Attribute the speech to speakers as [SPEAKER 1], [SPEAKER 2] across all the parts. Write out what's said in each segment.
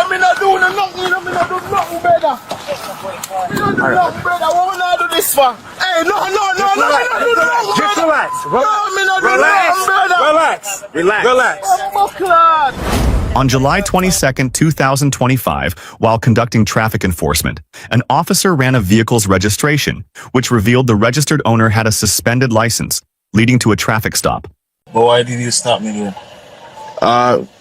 [SPEAKER 1] me not do nothing, me not do nothing, brother. Me not do nothing, brother. What we not do this for? Hey, no, me not do nothing,
[SPEAKER 2] Just
[SPEAKER 1] brother.
[SPEAKER 2] relax.
[SPEAKER 1] No, me not do nothing, brother.
[SPEAKER 2] Relax.
[SPEAKER 1] I'm buckled.
[SPEAKER 3] On July 22, 2025, while conducting traffic enforcement, an officer ran a vehicle's registration, which revealed the registered owner had a suspended license, leading to a traffic stop.
[SPEAKER 4] But why did you stop me then?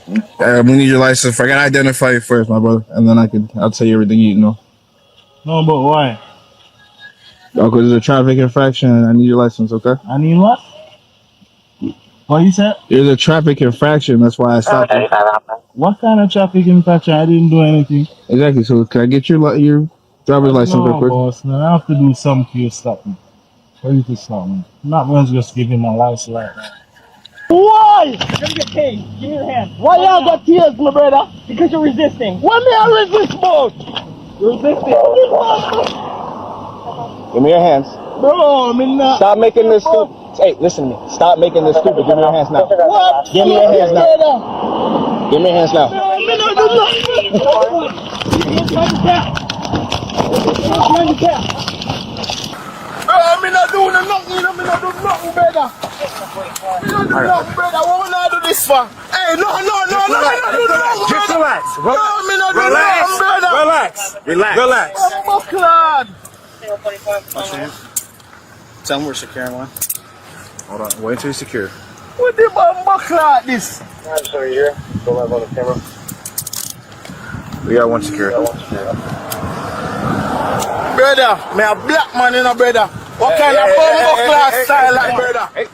[SPEAKER 5] We need your license. I gotta identify you first, my brother, and then I'll tell you everything you know.
[SPEAKER 4] No, but why?
[SPEAKER 5] Because it's a traffic infraction, and I need your license. Okay?
[SPEAKER 4] I need what? What you said?
[SPEAKER 5] There's a traffic infraction. That's why I stopped you.
[SPEAKER 4] What kind of traffic infraction? I didn't do anything.
[SPEAKER 5] Exactly. So can I get your driver's license real
[SPEAKER 4] No,
[SPEAKER 5] quick?
[SPEAKER 4] boss. No, I have to do something for you to stop me. For you to stop me. I'm not going to just give you my license like that.
[SPEAKER 6] Why? Let me get paid. Give me your hand. Why y'all got tears, my brother? Because you're resisting. What me I resist about? You're resisting.
[SPEAKER 5] Give me your hands.
[SPEAKER 6] Bro, me not.
[SPEAKER 5] Stop making this stupid. Hey, listen to me. Stop making this stupid. Give me your hands now.
[SPEAKER 6] What?
[SPEAKER 5] Give me your hands now. Give me your hands now.
[SPEAKER 6] No, me not do nothing.
[SPEAKER 1] Bro, me not do nothing, me not do nothing, brother. Me not do nothing, brother. What we not do this for? Hey, no, me not do nothing,
[SPEAKER 2] Just
[SPEAKER 1] brother.
[SPEAKER 2] relax.
[SPEAKER 1] No, me not do nothing, brother.
[SPEAKER 2] Relax.
[SPEAKER 1] I'm buckled.
[SPEAKER 5] Tell them we're securing one. Hold on. Wait until you secure.
[SPEAKER 1] What the buckle like this?
[SPEAKER 5] I'm sorry, here. Go live on the camera. We got one secure.
[SPEAKER 1] Brother, me a black man in a brother. What kind of buckle style like brother?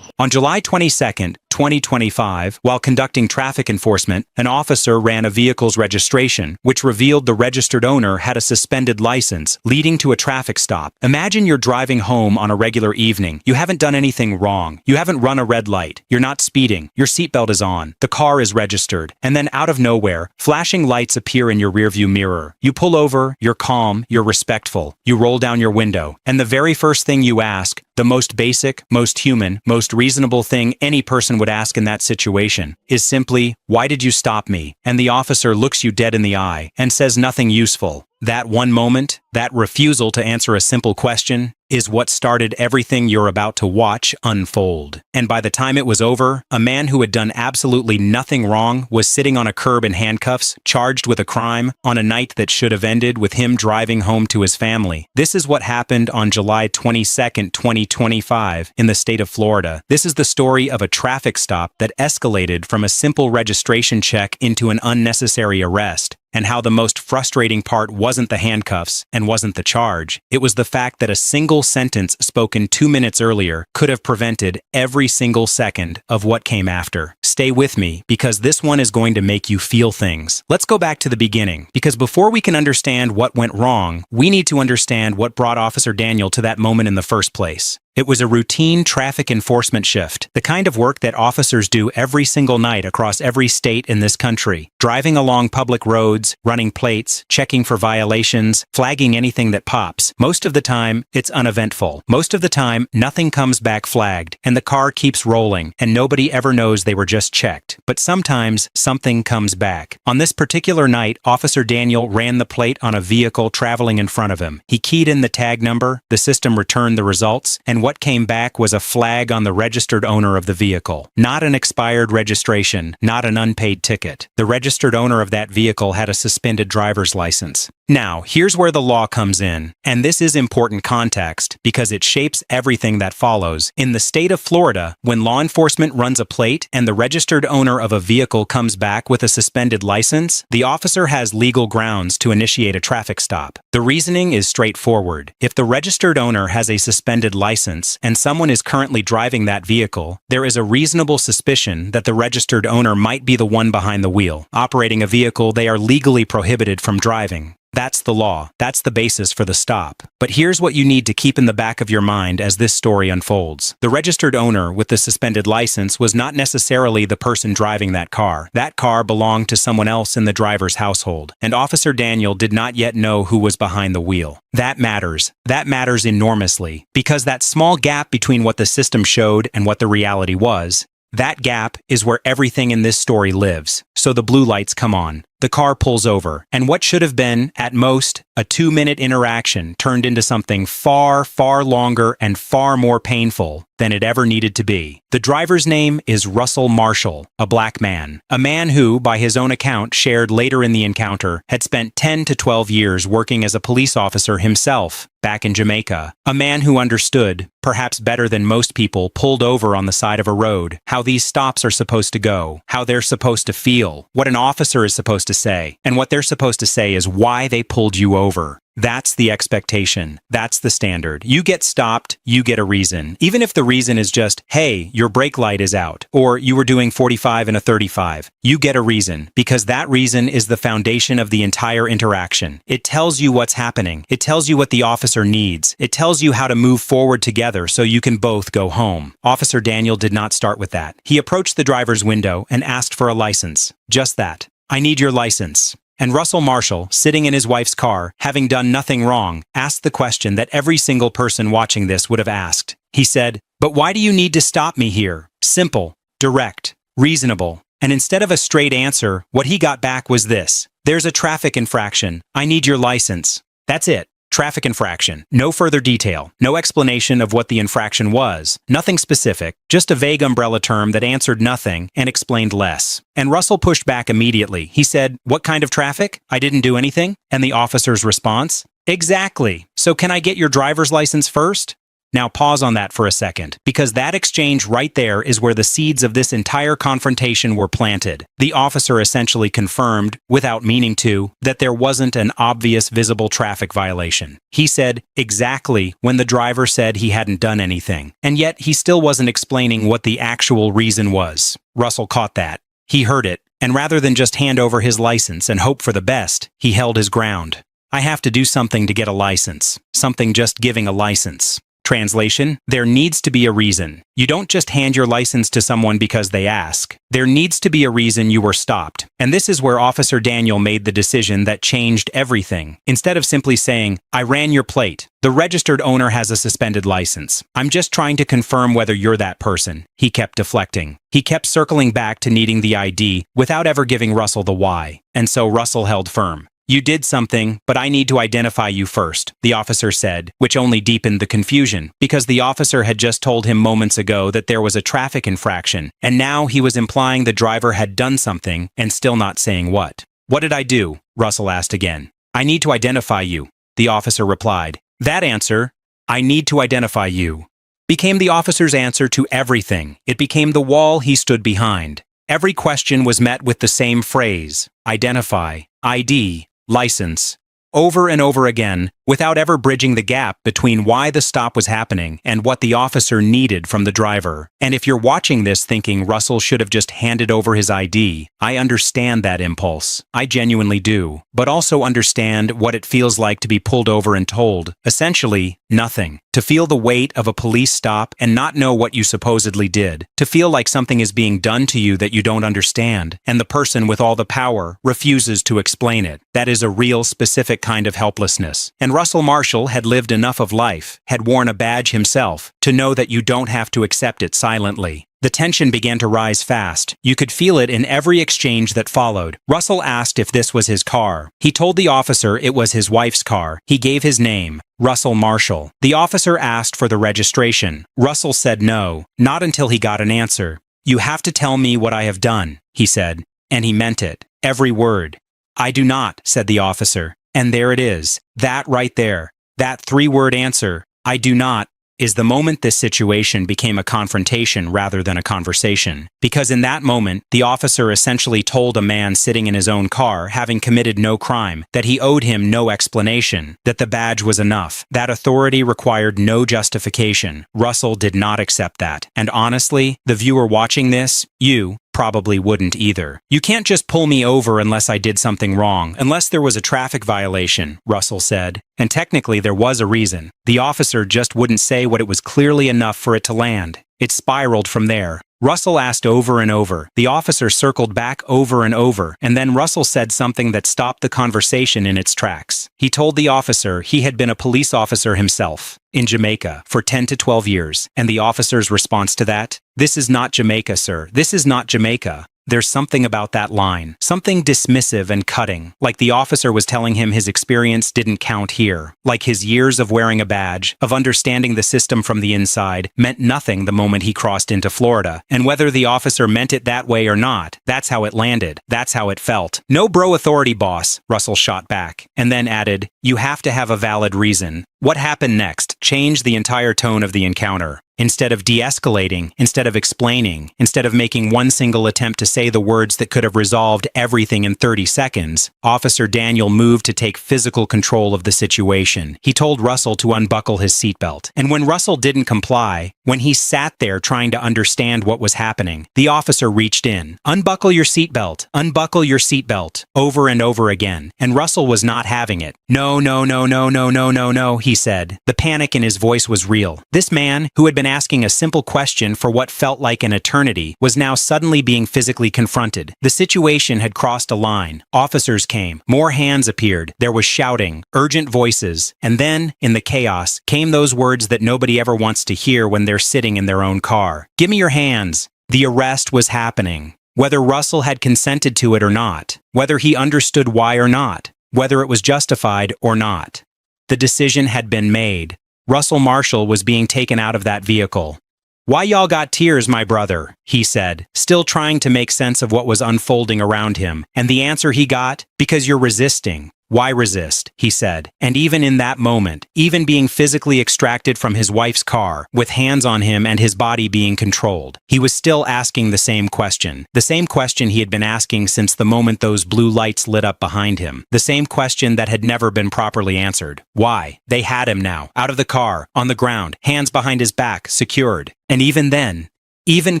[SPEAKER 7] On July 22nd, 2025, while conducting traffic enforcement, an officer ran a vehicle's registration, which revealed the registered owner had a suspended license, leading to a traffic stop. Imagine you're driving home on a regular evening. You haven't done anything wrong. You haven't run a red light. You're not speeding. Your seatbelt is on. The car is registered. And then out of nowhere, flashing lights appear in your rearview mirror. You pull over, you're calm, you're respectful. You roll down your window. And the very first thing you ask, the most basic, most human, most reasonable thing any person would ask in that situation, is simply, "Why did you stop me?" And the officer looks you dead in the eye and says nothing useful. That one moment, that refusal to answer a simple question, is what started everything you're about to watch unfold. And by the time it was over, a man who had done absolutely nothing wrong was sitting on a curb in handcuffs, charged with a crime, on a night that should have ended with him driving home to his family. This is what happened on July 22nd, 2025, in the state of Florida. This is the story of a traffic stop that escalated from a simple registration check into an unnecessary arrest. And how the most frustrating part wasn't the handcuffs and wasn't the charge. It was the fact that a single sentence spoken 2 minutes earlier could have prevented every single second of what came after. Stay with me, because this one is going to make you feel things. Let's go back to the beginning, because before we can understand what went wrong, we need to understand what brought Officer Daniel to that moment in the first place. It was a routine traffic enforcement shift, the kind of work that officers do every single night across every state in this country. Driving along public roads, running plates, checking for violations, flagging anything that pops. Most of the time, it's uneventful. Most of the time, nothing comes back flagged, and the car keeps rolling, and nobody ever knows they were just checked. But sometimes, something comes back. On this particular night, Officer Daniel ran the plate on a vehicle traveling in front of him. He keyed in the tag number, the system returned the results, and what came back was a flag on the registered owner of the vehicle. Not an expired registration, not an unpaid ticket. The registered owner of that vehicle had a suspended driver's license. Now, here's where the law comes in, and this is important context because it shapes everything that follows. In the state of Florida, when law enforcement runs a plate and the registered owner of a vehicle comes back with a suspended license, the officer has legal grounds to initiate a traffic stop. The reasoning is straightforward. If the registered owner has a suspended license and someone is currently driving that vehicle, there is a reasonable suspicion that the registered owner might be the one behind the wheel, operating a vehicle they are legally prohibited from driving. That's the law. That's the basis for the stop. But here's what you need to keep in the back of your mind as this story unfolds. The registered owner with the suspended license was not necessarily the person driving that car. That car belonged to someone else in the driver's household, and Officer Daniel did not yet know who was behind the wheel. That matters. That matters enormously, because that small gap between what the system showed and what the reality was, that gap is where everything in this story lives. So the blue lights come on. The car pulls over, and what should have been, at most, a 2-minute interaction turned into something far, far longer and far more painful than it ever needed to be. The driver's name is Russell Marshall, a black man. A man who, by his own account shared later in the encounter, had spent 10 to 12 years working as a police officer himself back in Jamaica. A man who understood, perhaps better than most people pulled over on the side of a road, how these stops are supposed to go, how they're supposed to feel, what an officer is supposed to say, and what they're supposed to say is why they pulled you over. That's the expectation. That's the standard. You get stopped, you get a reason. Even if the reason is just, hey, your brake light is out, or you were doing 45 in a 35. You get a reason, because that reason is the foundation of the entire interaction. It tells you what's happening. It tells you what the officer needs. It tells you how to move forward together so you can both go home. Officer Daniel did not start with that. He approached the driver's window and asked for a license. Just that. I need your license. And Russell Marshall, sitting in his wife's car, having done nothing wrong, asked the question that every single person watching this would have asked. He said, "But why do you need to stop me here?" Simple, direct, reasonable. And instead of a straight answer, what he got back was this: "There's a traffic infraction. I need your license." That's it. Traffic infraction. No further detail. No explanation of what the infraction was. Nothing specific. Just a vague umbrella term that answered nothing and explained less. And Russell pushed back immediately. He said, "What kind of traffic? I didn't do anything." And the officer's response? "Exactly. So can I get your driver's license first?" Now pause on that for a second, because that exchange right there is where the seeds of this entire confrontation were planted. The officer essentially confirmed, without meaning to, that there wasn't an obvious visible traffic violation. He said exactly when the driver said he hadn't done anything, and yet he still wasn't explaining what the actual reason was. Russell caught that. He heard it, and rather than just hand over his license and hope for the best, he held his ground. I have to do something to get a license. Something just giving a license. Translation, there needs to be a reason. You don't just hand your license to someone because they ask. There needs to be a reason you were stopped. And this is where Officer Daniel made the decision that changed everything. Instead of simply saying, "I ran your plate. The registered owner has a suspended license. I'm just trying to confirm whether you're that person," he kept deflecting. He kept circling back to needing the ID without ever giving Russell the why. And so Russell held firm. "You did something, but I need to identify you first," the officer said, which only deepened the confusion, because the officer had just told him moments ago that there was a traffic infraction, and now he was implying the driver had done something and still not saying what. "What did I do?" Russell asked again. "I need to identify you," the officer replied. That answer, "I need to identify you," became the officer's answer to everything. It became the wall he stood behind. Every question was met with the same phrase: identify, ID, license, over and over again, without ever bridging the gap between why the stop was happening and what the officer needed from the driver. And if you're watching this thinking Russell should have just handed over his ID, I understand that impulse. I genuinely do. But also understand what it feels like to be pulled over and told, essentially, nothing. To feel the weight of a police stop and not know what you supposedly did. To feel like something is being done to you that you don't understand, and the person with all the power refuses to explain it. That is a real specific kind of helplessness. And Russell Marshall had lived enough of life, had worn a badge himself, to know that you don't have to accept it silently. The tension began to rise fast. You could feel it in every exchange that followed. Russell asked if this was his car. He told the officer it was his wife's car. He gave his name, Russell Marshall. The officer asked for the registration. Russell said no, not until he got an answer. "You have to tell me what I have done," he said. And he meant it. Every word. "I do not," said the officer. And there it is. That right there. That 3-word answer, "I do not," is the moment this situation became a confrontation rather than a conversation. Because in that moment, the officer essentially told a man sitting in his own car, having committed no crime, that he owed him no explanation, that the badge was enough, that authority required no justification. Russell did not accept that. And honestly, the viewer watching this, you probably wouldn't either. "You can't just pull me over unless I did something wrong, unless there was a traffic violation," Russell said. And technically there was a reason. The officer just wouldn't say what it was clearly enough for it to land. It spiraled from there. Russell asked over and over. The officer circled back over and over, and then Russell said something that stopped the conversation in its tracks. He told the officer he had been a police officer himself in Jamaica for 10 to 12 years, and the officer's response to that? "This is not Jamaica, sir. This is not Jamaica. There's something about that line. Something dismissive and cutting. Like the officer was telling him his experience didn't count here. Like his years of wearing a badge, of understanding the system from the inside, meant nothing the moment he crossed into Florida. And whether the officer meant it that way or not, that's how it landed. That's how it felt. No bro authority, boss, Russell shot back. And then added, you have to have a valid reason. What happened next changed the entire tone of the encounter. Instead of de-escalating, instead of explaining, instead of making one single attempt to say the words that could have resolved everything in 30 seconds, Officer Daniel moved to take physical control of the situation. He told Russell to unbuckle his seatbelt. And when Russell didn't comply, when he sat there trying to understand what was happening, the officer reached in. Unbuckle your seatbelt. Unbuckle your seatbelt. Over and over again. And Russell was not having it. No, no, no, no, no, no, no, no, he said. The panic in his voice was real. This man, who had been asking a simple question for what felt like an eternity, was now suddenly being physically confronted. The situation had crossed a line. Officers came. More hands appeared. There was shouting, urgent voices. And then, in the chaos, came those words that nobody ever wants to hear when they're sitting in their own car. Give me your hands. The arrest was happening. Whether Russell had consented to it or not, whether he understood why or not, whether it was justified or not. The decision had been made. Russell Marshall was being taken out of that vehicle. Why y'all got tears, my brother? He said, still trying to make sense of what was unfolding around him. And the answer he got? Because you're resisting. Why resist? He said. And even in that moment, even being physically extracted from his wife's car, with hands on him and his body being controlled, he was still asking the same question. The same question he had been asking since the moment those blue lights lit up behind him. The same question that had never been properly answered. Why? They had him now, out of the car, on the ground, hands behind his back, secured. And even then, even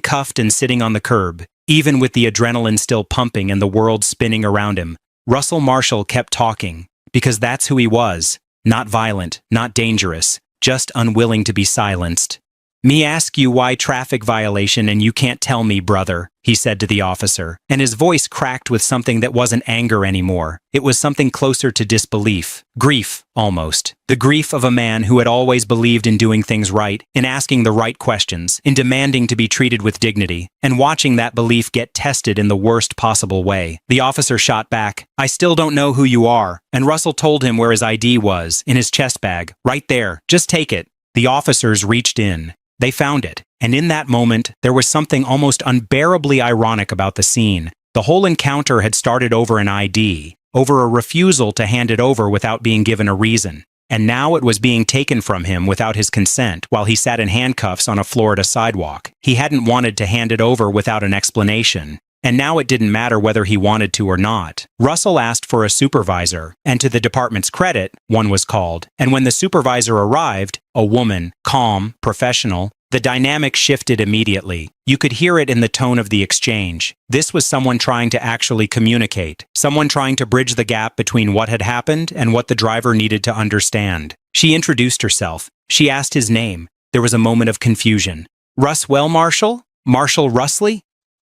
[SPEAKER 7] cuffed and sitting on the curb, even with the adrenaline still pumping and the world spinning around him, Russell Marshall kept talking, because that's who he was. Not violent, not dangerous, just unwilling to be silenced. Me ask you why traffic violation and you can't tell me, brother, he said to the officer, and his voice cracked with something that wasn't anger anymore. It was something closer to disbelief. Grief, almost. The grief of a man who had always believed in doing things right, in asking the right questions, in demanding to be treated with dignity, and watching that belief get tested in the worst possible way. The officer shot back, I still don't know who you are, and Russell told him where his ID was, in his chest bag, right there, just take it. The officers reached in. They found it, and in that moment, there was something almost unbearably ironic about the scene. The whole encounter had started over an ID, over a refusal to hand it over without being given a reason. And now it was being taken from him without his consent while he sat in handcuffs on a Florida sidewalk. He hadn't wanted to hand it over without an explanation. And now it didn't matter whether he wanted to or not. Russell asked for a supervisor, and to the department's credit, one was called. And when the supervisor arrived, a woman, calm, professional, the dynamic shifted immediately. You could hear it in the tone of the exchange. This was someone trying to actually communicate, someone trying to bridge the gap between what had happened and what the driver needed to understand. She introduced herself. She asked his name. There was a moment of confusion. Russell Marshall? Marshall Russley?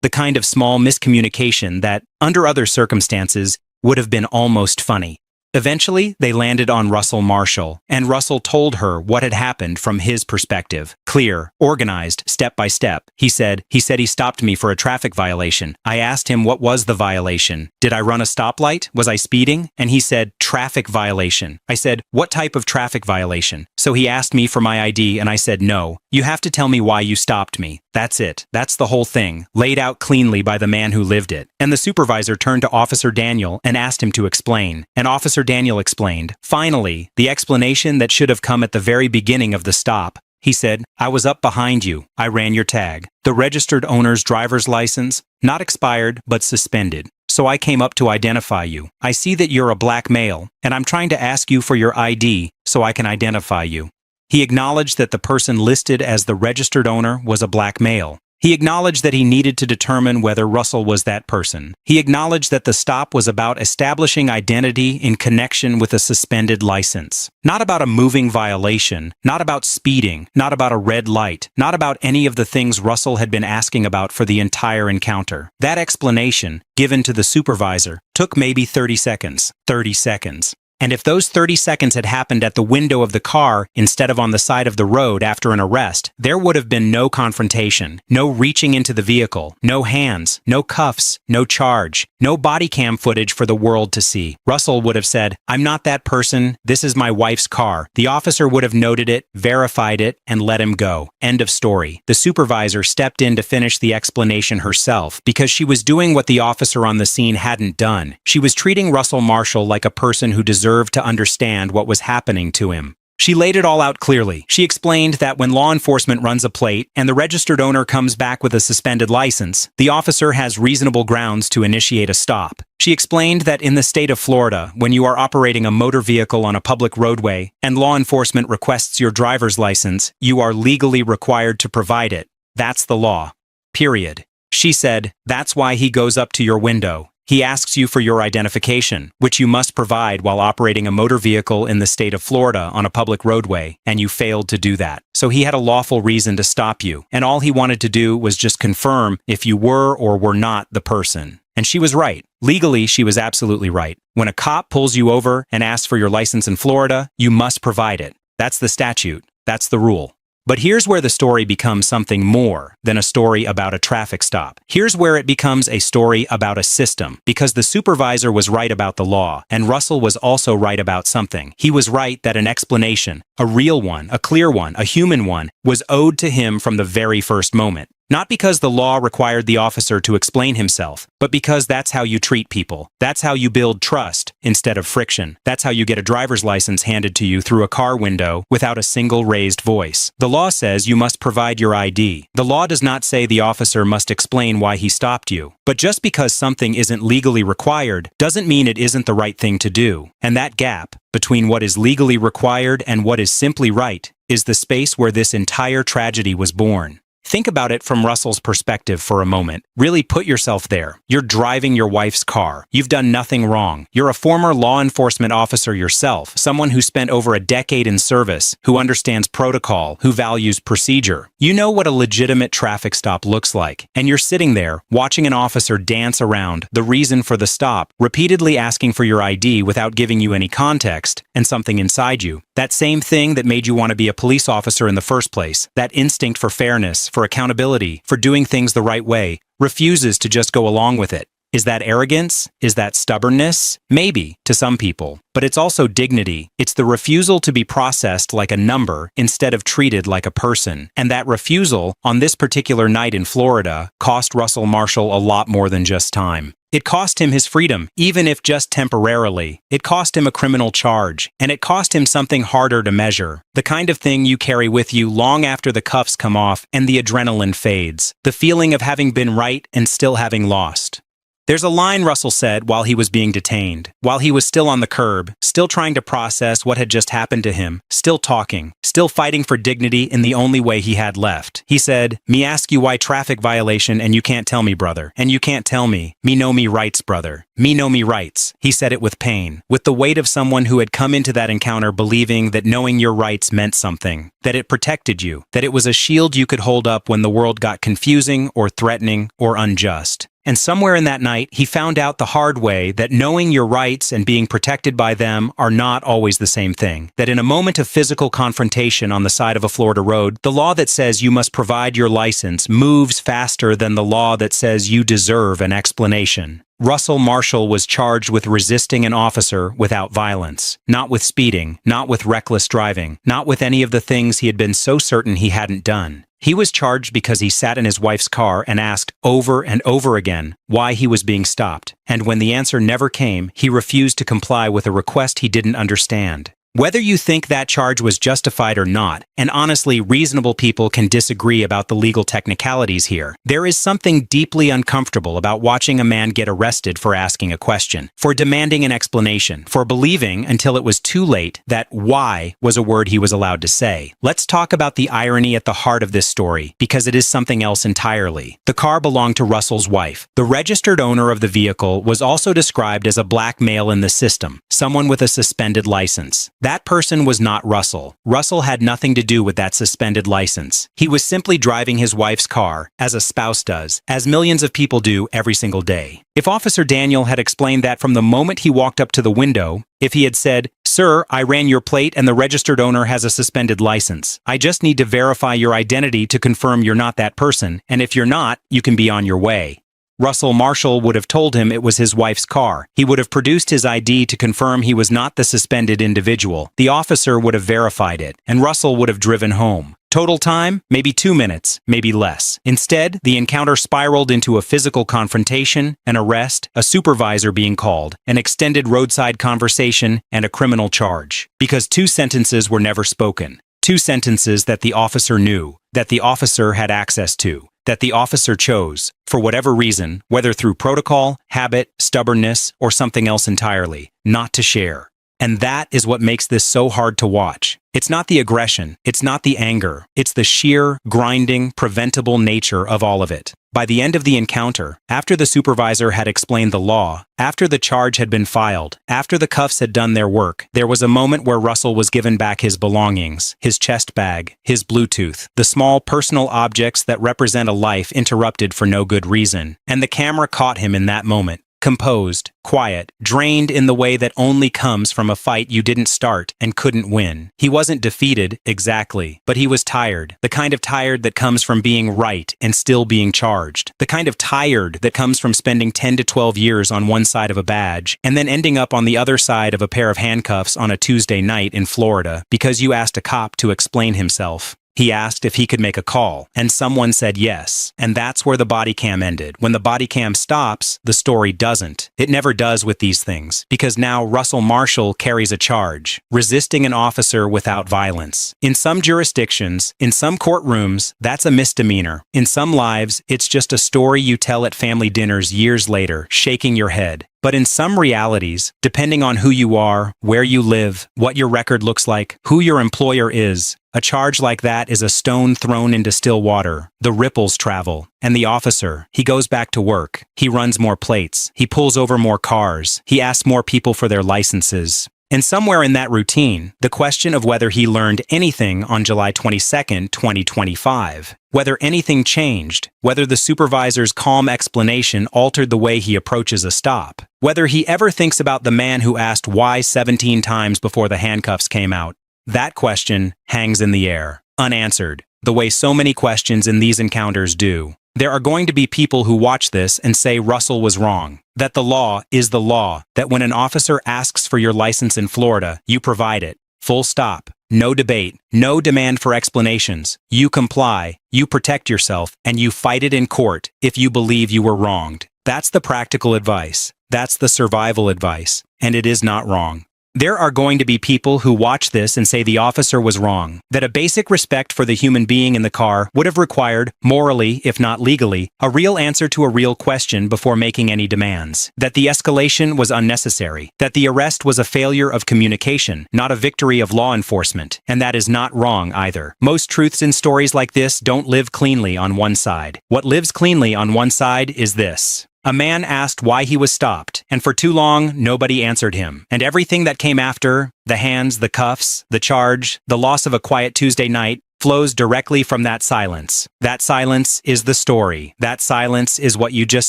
[SPEAKER 7] The kind of small miscommunication that, under other circumstances, would have been almost funny. Eventually, they landed on Russell Marshall, and Russell told her what had happened from his perspective. Clear, organized, step by step. He said he stopped me for a traffic violation. I asked him what was the violation. Did I run a stoplight? Was I speeding? And he said, traffic violation. I said, what type of traffic violation? So he asked me for my ID, and I said, no. You have to tell me why you stopped me. That's it. That's the whole thing, laid out cleanly by the man who lived it. And the supervisor turned to Officer Daniel and asked him to explain. And Officer Daniel explained. Finally, the explanation that should have come at the very beginning of the stop. He said, I was up behind you. I ran your tag. The registered owner's driver's license, not expired, but suspended. So I came up to identify you. I see that you're a black male, and I'm trying to ask you for your ID so I can identify you. He acknowledged that the person listed as the registered owner was a black male. He acknowledged that he needed to determine whether Russell was that person. He acknowledged that the stop was about establishing identity in connection with a suspended license. Not about a moving violation, not about speeding, not about a red light, not about any of the things Russell had been asking about for the entire encounter. That explanation, given to the supervisor, took maybe 30 seconds. 30 seconds. And if those 30 seconds had happened at the window of the car instead of on the side of the road after an arrest, there would have been no confrontation, no reaching into the vehicle, no hands, no cuffs, no charge, no body cam footage for the world to see. Russell would have said, "I'm not that person, this is my wife's car." The officer would have noted it, verified it, and let him go. End of story. The supervisor stepped in to finish the explanation herself because she was doing what the officer on the scene hadn't done. She was treating Russell Marshall like a person who deserved to understand what was happening to him. She laid it all out clearly. She explained that when law enforcement runs a plate and the registered owner comes back with a suspended license, the officer has reasonable grounds to initiate a stop. She explained that in the state of Florida, when you are operating a motor vehicle on a public roadway and law enforcement requests your driver's license, you are legally required to provide it. That's the law. Period. She said, "That's why he goes up to your window. He asks you for your identification, which you must provide while operating a motor vehicle in the state of Florida on a public roadway, and you failed to do that. So he had a lawful reason to stop you, and all he wanted to do was just confirm if you were or were not the person." And she was right. Legally, she was absolutely right. When a cop pulls you over and asks for your license in Florida, you must provide it. That's the statute. That's the rule. But here's where the story becomes something more than a story about a traffic stop. Here's where it becomes a story about a system, because the supervisor was right about the law, and Russell was also right about something. He was right that an explanation, a real one, a clear one, a human one, was owed to him from the very first moment. Not because the law required the officer to explain himself, but because that's how you treat people. That's how you build trust instead of friction. That's how you get a driver's license handed to you through a car window without a single raised voice. The law says you must provide your ID. The law does not say the officer must explain why he stopped you. But just because something isn't legally required doesn't mean it isn't the right thing to do. And that gap between what is legally required and what is simply right is the space where this entire tragedy was born. Think about it from Russell's perspective for a moment. Really put yourself there. You're driving your wife's car. You've done nothing wrong. You're a former law enforcement officer yourself, someone who spent over a decade in service, who understands protocol, who values procedure. You know what a legitimate traffic stop looks like. And you're sitting there, watching an officer dance around the reason for the stop, repeatedly asking for your ID without giving you any context, and something inside you. That same thing that made you want to be a police officer in the first place, that instinct for fairness, for accountability, for doing things the right way, refuses to just go along with it. Is that arrogance? Is that stubbornness? Maybe, to some people. But it's also dignity. It's the refusal to be processed like a number instead of treated like a person. And that refusal, on this particular night in Florida, cost Russell Marshall a lot more than just time. It cost him his freedom, even if just temporarily. It cost him a criminal charge, and it cost him something harder to measure. The kind of thing you carry with you long after the cuffs come off and the adrenaline fades. The feeling of having been right and still having lost. There's a line Russell said while he was being detained, while he was still on the curb, still trying to process what had just happened to him, still talking, still fighting for dignity in the only way he had left. He said, "Me ask you why traffic violation and you can't tell me, brother. And you can't tell me. Me know me rights, brother. Me know me rights." He said it with pain, with the weight of someone who had come into that encounter believing that knowing your rights meant something, that it protected you, that it was a shield you could hold up when the world got confusing or threatening or unjust. And somewhere in that night, he found out the hard way that knowing your rights and being protected by them are not always the same thing. That in a moment of physical confrontation on the side of a Florida road, the law that says you must provide your license moves faster than the law that says you deserve an explanation. Russell Marshall was charged with resisting an officer without violence, not with speeding, not with reckless driving, not with any of the things he had been so certain he hadn't done. He was charged because he sat in his wife's car and asked over and over again why he was being stopped. And when the answer never came, he refused to comply with a request he didn't understand. Whether you think that charge was justified or not, and honestly, reasonable people can disagree about the legal technicalities here, there is something deeply uncomfortable about watching a man get arrested for asking a question, for demanding an explanation, for believing until it was too late that why was a word he was allowed to say. Let's talk about the irony at the heart of this story, because it is something else entirely. The car belonged to Russell's wife. The registered owner of the vehicle was also described as a black male in the system, someone with a suspended license. That person was not Russell. Russell had nothing to do with that suspended license. He was simply driving his wife's car, as a spouse does, as millions of people do every single day. If Officer Daniel had explained that from the moment he walked up to the window, if he had said, "Sir, I ran your plate and the registered owner has a suspended license. I just need to verify your identity to confirm you're not that person, and if you're not, you can be on your way." Russell Marshall would have told him it was his wife's car. He would have produced his ID to confirm he was not the suspended individual. The officer would have verified it, and Russell would have driven home. Total time? Maybe 2 minutes, maybe less. Instead, the encounter spiraled into a physical confrontation, an arrest, a supervisor being called, an extended roadside conversation, and a criminal charge. Because 2 sentences were never spoken. 2 sentences that the officer knew, that the officer had access to, that the officer chose, for whatever reason, whether through protocol, habit, stubbornness, or something else entirely, not to share. And that is what makes this so hard to watch. It's not the aggression, it's not the anger, it's the sheer, grinding, preventable nature of all of it. By the end of the encounter, after the supervisor had explained the law, after the charge had been filed, after the cuffs had done their work, there was a moment where Russell was given back his belongings, his chest bag, his Bluetooth, the small personal objects that represent a life interrupted for no good reason. And the camera caught him in that moment. Composed, quiet, drained in the way that only comes from a fight you didn't start and couldn't win. He wasn't defeated, exactly, but he was tired. The kind of tired that comes from being right and still being charged. The kind of tired that comes from spending 10 to 12 years on one side of a badge and then ending up on the other side of a pair of handcuffs on a Tuesday night in Florida because you asked a cop to explain himself. He asked if he could make a call, and someone said yes. And that's where the body cam ended. When the body cam stops, the story doesn't. It never does with these things, because now Russell Marshall carries a charge, resisting an officer without violence. In some jurisdictions, in some courtrooms, that's a misdemeanor. In some lives, it's just a story you tell at family dinners years later, shaking your head. But in some realities, depending on who you are, where you live, what your record looks like, who your employer is, a charge like that is a stone thrown into still water. The ripples travel. And the officer, he goes back to work. He runs more plates. He pulls over more cars. He asks more people for their licenses. And somewhere in that routine, the question of whether he learned anything on July 22nd, 2025, whether anything changed, whether the supervisor's calm explanation altered the way he approaches a stop, whether he ever thinks about the man who asked why 17 times before the handcuffs came out, that question hangs in the air, unanswered, the way so many questions in these encounters do. There are going to be people who watch this and say Russell was wrong, that the law is the law, that when an officer asks for your license in Florida, you provide it. Full stop. No debate. No demand for explanations. You comply, you protect yourself, and you fight it in court if you believe you were wronged. That's the practical advice. That's the survival advice. And it is not wrong. There are going to be people who watch this and say the officer was wrong, that a basic respect for the human being in the car would have required, morally, if not legally, a real answer to a real question before making any demands, that the escalation was unnecessary, that the arrest was a failure of communication, not a victory of law enforcement, and that is not wrong either. Most truths in stories like this don't live cleanly on one side. What lives cleanly on one side is this. A man asked why he was stopped, and for too long, nobody answered him. And everything that came after, the hands, the cuffs, the charge, the loss of a quiet Tuesday night, flows directly from that silence. That silence is the story. That silence is what you just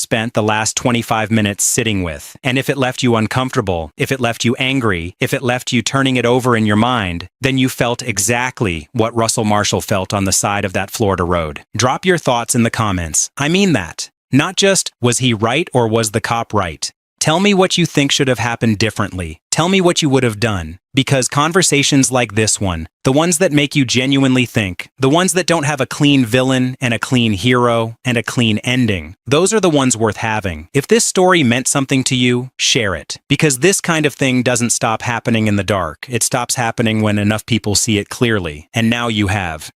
[SPEAKER 7] spent the last 25 minutes sitting with. And if it left you uncomfortable, if it left you angry, if it left you turning it over in your mind, then you felt exactly what Russell Marshall felt on the side of that Florida road. Drop your thoughts in the comments. I mean that. Not just, was he right or was the cop right? Tell me what you think should have happened differently. Tell me what you would have done. Because conversations like this one, the ones that make you genuinely think, the ones that don't have a clean villain and a clean hero and a clean ending, those are the ones worth having. If this story meant something to you, share it. Because this kind of thing doesn't stop happening in the dark. It stops happening when enough people see it clearly. And now you have.